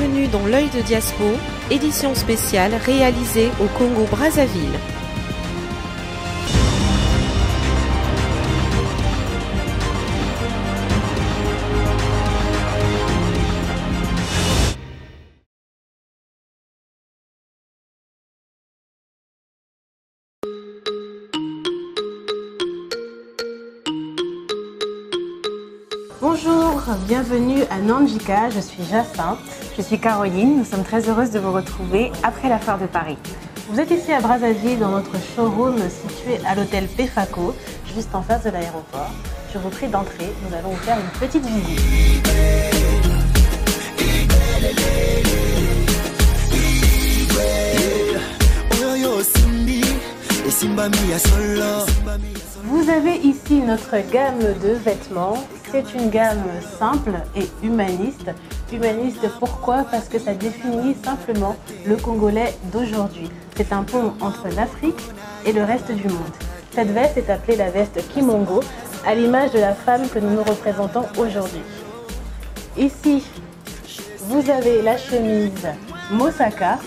Bienvenue dans l'œil de Diaspo, édition spéciale réalisée au Congo-Brazzaville. Bonjour, bienvenue à Nanjika, je suis Jacinthe. Je suis Caroline, nous sommes très heureuses de vous retrouver après la foire de Paris. Vous êtes ici à Brazzaville dans notre showroom situé à l'hôtel Pefaco, juste en face de l'aéroport. Je vous prie d'entrer, nous allons vous faire une petite visite. Vous avez ici notre gamme de vêtements. C'est une gamme simple et humaniste. Humaniste pourquoi? Parce que ça définit simplement le Congolais d'aujourd'hui. C'est un pont entre l'Afrique et le reste du monde. Cette veste est appelée la veste Kimongo, à l'image de la femme que nous nous représentons aujourd'hui. Ici, vous avez la chemise Mosaka,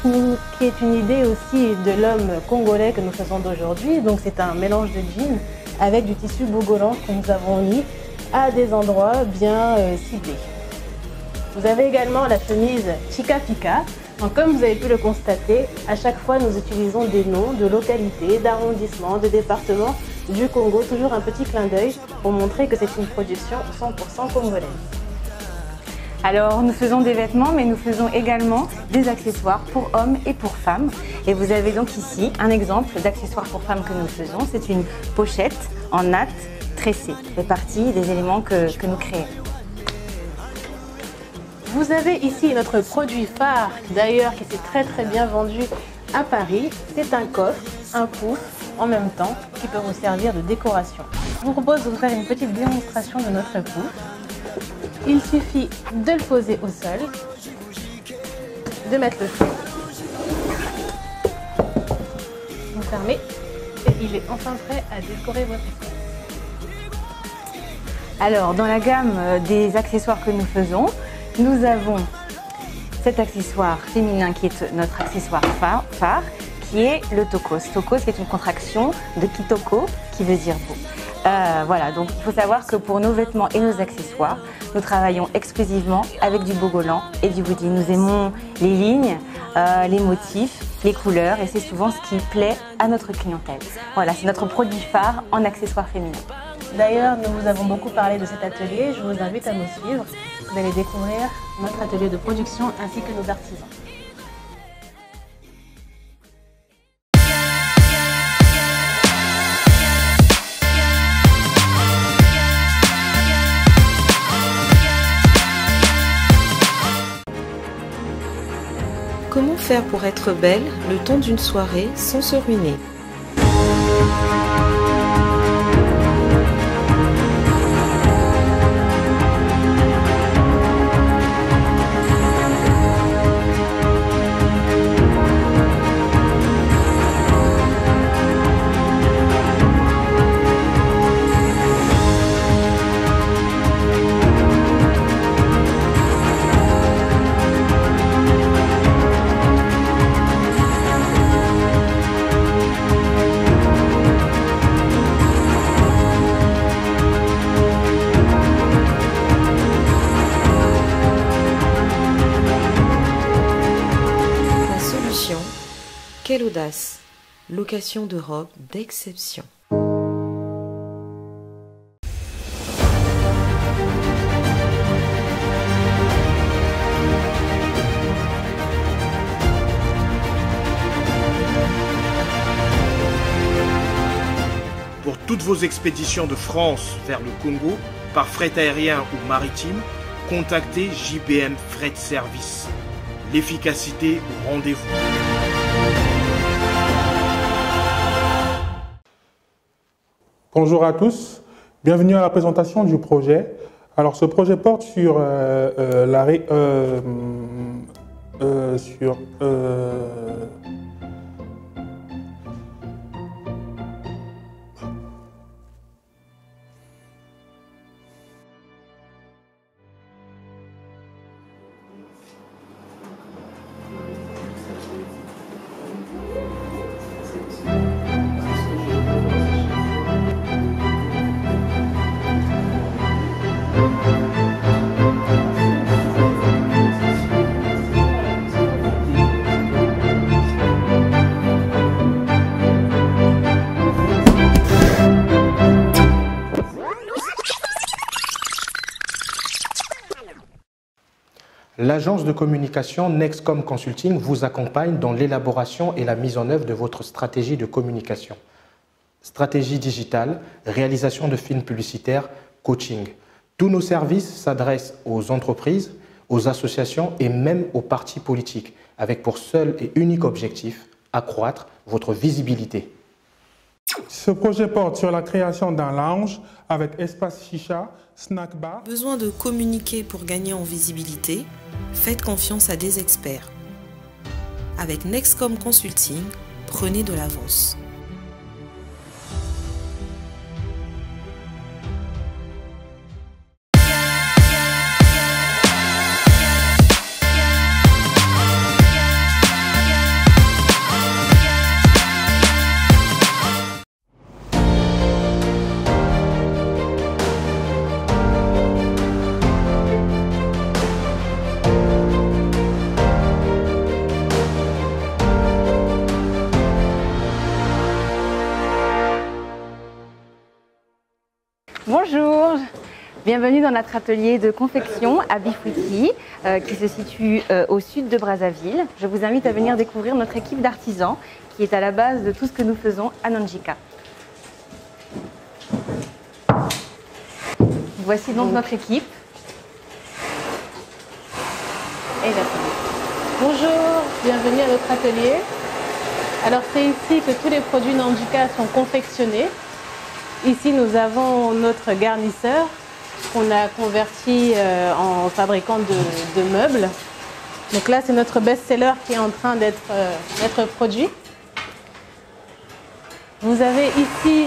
qui est une idée aussi de l'homme congolais que nous faisons d'aujourd'hui. Donc c'est un mélange de jeans avec du tissu bogolan que nous avons mis à des endroits bien ciblés. Vous avez également la chemise Chika Pika. Donc, comme vous avez pu le constater, à chaque fois nous utilisons des noms de localités, d'arrondissements, de départements du Congo. Toujours un petit clin d'œil pour montrer que c'est une production 100% congolaise. Alors nous faisons des vêtements mais nous faisons également des accessoires pour hommes et pour femmes. Et vous avez donc ici un exemple d'accessoire pour femmes que nous faisons. C'est une pochette en natte tressée. Ça fait partie des éléments que nous créons. Vous avez ici notre produit phare d'ailleurs qui s'est très bien vendu à Paris. C'est un coffre, un pouf en même temps qui peut vous servir de décoration. Je vous propose de vous faire une petite démonstration de notre pouf. Il suffit de le poser au sol, de mettre le feu, vous fermez et il est enfin prêt à décorer votre espace. Alors dans la gamme des accessoires que nous faisons, nous avons cet accessoire féminin qui est notre accessoire phare, qui est le tokos. Tokos qui est une contraction de kitoko qui veut dire beau. Voilà, donc il faut savoir que pour nos vêtements et nos accessoires, nous travaillons exclusivement avec du bogolan et du woody. Nous aimons les lignes, les motifs, les couleurs et c'est souvent ce qui plaît à notre clientèle. Voilà, c'est notre produit phare en accessoires féminins. D'ailleurs, nous vous avons beaucoup parlé de cet atelier. Je vous invite à nous suivre. Vous allez découvrir notre atelier de production ainsi que nos artisans. Comment faire pour être belle le temps d'une soirée sans se ruiner? Quelle audace! Location de robes d'exception. Pour toutes vos expéditions de France vers le Congo, par fret aérien ou maritime, contactez JBM Fret Service. L'efficacité au rendez-vous. Bonjour à tous, bienvenue à la présentation du projet. Alors ce projet porte sur L'agence de communication Nexcom Consulting vous accompagne dans l'élaboration et la mise en œuvre de votre stratégie de communication. Stratégie digitale, réalisation de films publicitaires, coaching. Tous nos services s'adressent aux entreprises, aux associations et même aux partis politiques, avec pour seul et unique objectif, accroître votre visibilité. Ce projet porte sur la création d'un lounge avec espace chicha, snack bar. Besoin de communiquer pour gagner en visibilité? Faites confiance à des experts. Avec Nexcom Consulting, prenez de l'avance. Bonjour, bienvenue dans notre atelier de confection à Bifouti qui se situe au sud de Brazzaville. Je vous invite à venir découvrir notre équipe d'artisans qui est à la base de tout ce que nous faisons à Nandjika. Voici donc notre équipe. Et Bonjour, bienvenue à notre atelier. Alors c'est ici que tous les produits Nandjika sont confectionnés. Ici, nous avons notre garnisseur qu'on a converti en fabricant de meubles. Donc là, c'est notre best-seller qui est en train d'être produit. Vous avez ici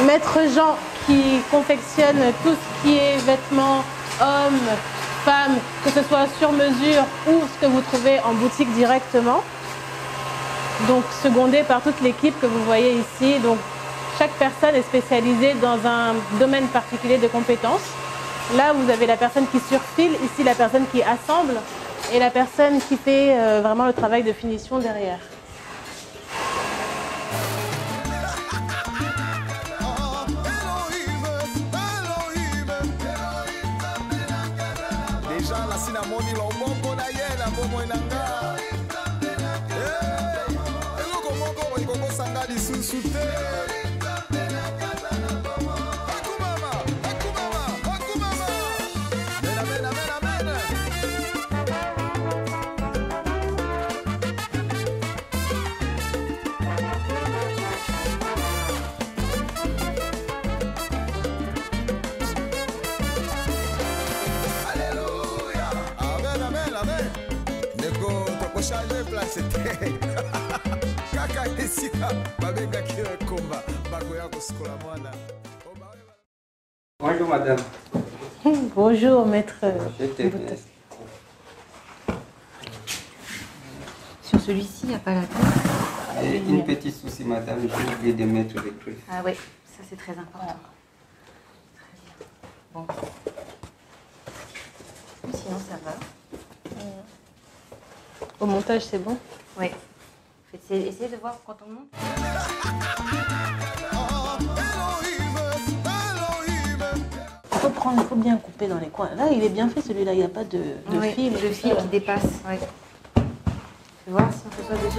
Maître Jean qui confectionne tout ce qui est vêtements hommes, femmes, que ce soit sur mesure ou ce que vous trouvez en boutique directement. Donc secondé par toute l'équipe que vous voyez ici. Donc, chaque personne est spécialisée dans un domaine particulier de compétences. Là, vous avez la personne qui surfile, ici la personne qui assemble et la personne qui fait vraiment le travail de finition derrière. Bonjour madame. Bonjour maître. sur celui-ci, il n'y a pas la tête. Une petite souci madame, j'ai oublié de mettre les griffes. Ah oui, ça c'est très important. Très bien. Bon. Sinon ça va. Au montage, c'est bon? Oui. Essayez de voir quand on monte. Il faut bien couper dans les coins. Là, il est bien fait celui-là, il n'y a pas de fil. Le fil qui dépasse. Oui. Tu vois si on fait ça dessus.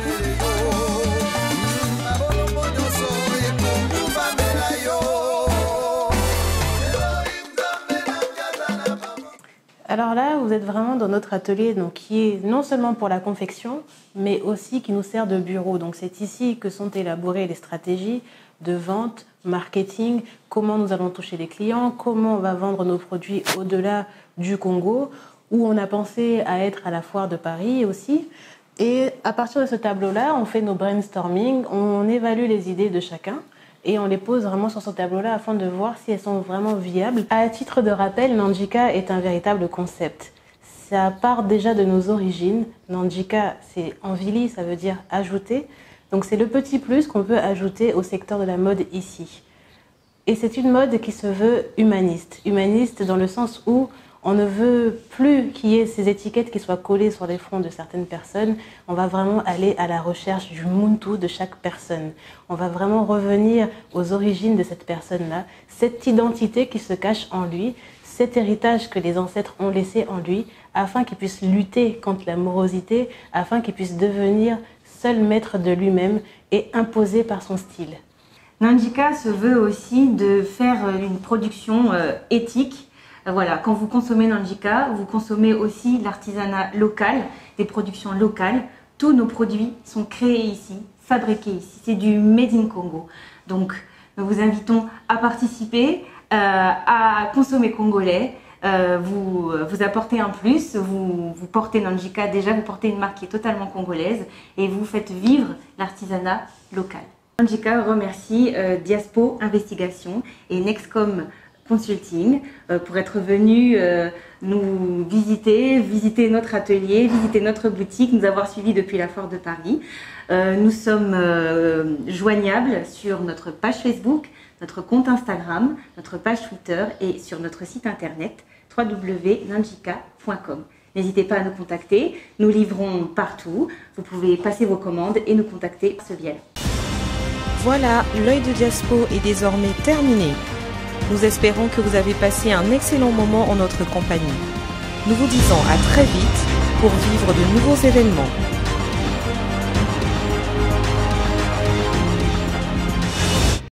Alors là, vous êtes vraiment dans notre atelier donc, qui est non seulement pour la confection, mais aussi qui nous sert de bureau. Donc c'est ici que sont élaborées les stratégies de vente, marketing, comment nous allons toucher les clients, comment on va vendre nos produits au-delà du Congo, où on a pensé à être à la foire de Paris aussi. Et à partir de ce tableau-là, on fait nos brainstorming, on évalue les idées de chacun. Et on les pose vraiment sur ce tableau-là afin de voir si elles sont vraiment viables. À titre de rappel, Nandjika est un véritable concept. Ça part déjà de nos origines. Nandjika, c'est envili, ça veut dire ajouter. Donc c'est le petit plus qu'on peut ajouter au secteur de la mode ici. Et c'est une mode qui se veut humaniste. Humaniste dans le sens où on ne veut plus qu'il y ait ces étiquettes qui soient collées sur les fronts de certaines personnes. On va vraiment aller à la recherche du Muntu de chaque personne. On va vraiment revenir aux origines de cette personne-là, cette identité qui se cache en lui, cet héritage que les ancêtres ont laissé en lui, afin qu'il puisse lutter contre la morosité, afin qu'il puisse devenir seul maître de lui-même et imposé par son style. Nanjika se veut aussi de faire une production éthique. Voilà, quand vous consommez Nanjika, vous consommez aussi l'artisanat local, des productions locales. Tous nos produits sont créés ici, fabriqués ici. C'est du Made in Congo. Donc, nous vous invitons à participer, à consommer congolais. Vous apportez un plus, vous portez Nanjika, déjà vous portez une marque qui est totalement congolaise et vous faites vivre l'artisanat local. Nanjika remercie Diaspo Investigation et Nexcom Consulting pour être venu nous visiter notre atelier, visiter notre boutique, nous avoir suivis depuis la Foire de Paris. Nous sommes joignables sur notre page Facebook, notre compte Instagram, notre page Twitter et sur notre site internet www.nanjika.com. N'hésitez pas à nous contacter, nous livrons partout. Vous pouvez passer vos commandes et nous contacter par ce biais. Voilà, l'œil de Diaspo est désormais terminé. Nous espérons que vous avez passé un excellent moment en notre compagnie. Nous vous disons à très vite pour vivre de nouveaux événements.